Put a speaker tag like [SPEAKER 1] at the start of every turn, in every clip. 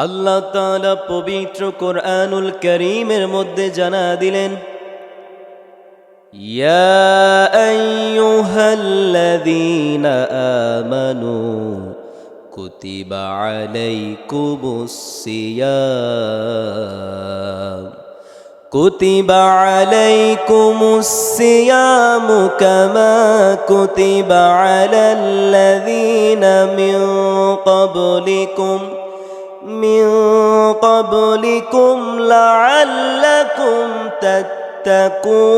[SPEAKER 1] আল্লাহ তাআলা পবিত্র কোরআনুল কারীমের মধ্যে জানা দিলেন, ইয়া আইয়ুহাল্লাযীনা আমানু কুতিবা আলাইকুমুস সিয়াম কুতিবা আলাইকুমুস সিয়ামু কামা কুতিবা আলাল্লাযীনা মিন ক্বাবলিকুম লাআল্লাকুম তাত্তাকুন।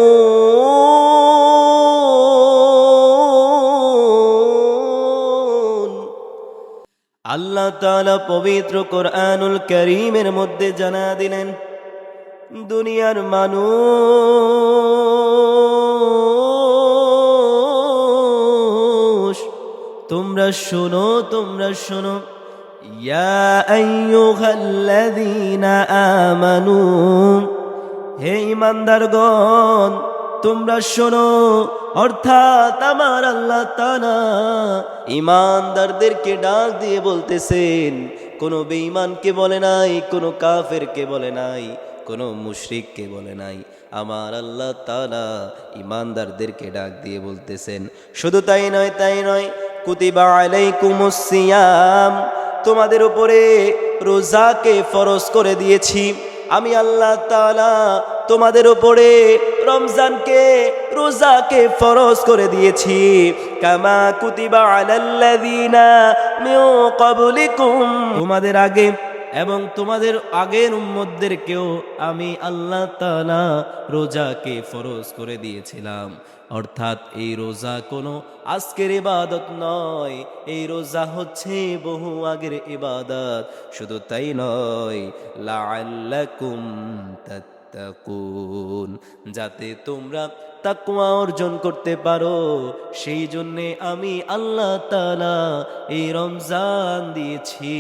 [SPEAKER 1] আল্লাহ তাআলা পবিত্র কোরআনুল কারীমের মধ্যে জানা দিলেন, দুনিয়ার মানুষ তোমরা শোনো, ইয়া আইয়ুহাল্লাযীনা আমানু, হে ঈমানদারগণ তোমরা শোনো। অর্থাৎ আমার আল্লাহ তাআলা ঈমানদারদেরকে ডাক দিয়ে বলতেছেন, কোনো বেঈমানকে বলে নাই, কোনো কাফেরকে বলে নাই, কোনো মুশরিককে বলে নাই। আমার আল্লাহ তাআলা ঈমানদারদেরকে ডাক দিয়ে বলতেছেন। শুধু তাই নয়, কুতিবা আলাইকুমুস সিয়াম, তোমাদের উপরে রোজাকে ফরজ করে দিয়েছি। আমি আল্লাহ তাআলা তোমাদের উপরে রোজাকে ফরজ করে দিয়েছি। কামা কুতিবা আলাল্লাযীনা মিন ক্বাবলিকুম, তোমাদের আগে এবং তোমাদের আগের উম্মতদেরকেও আমি আল্লাহ তাআলা রোজাকে ফরজ করে দিয়েছিলাম। অর্থাৎ এই রোজা কোনো আজকের ইবাদত নয়, এই রোজা হচ্ছে বহু আগের ইবাদত। শুধু তাই নয়, লাআল্লাকুম তাত্তাকুন, যাতে তোমরা তাকওয়া অর্জন করতে পারো, সেই জন্যে আমি আল্লাহ তাআলা এই রমজান দিয়েছি।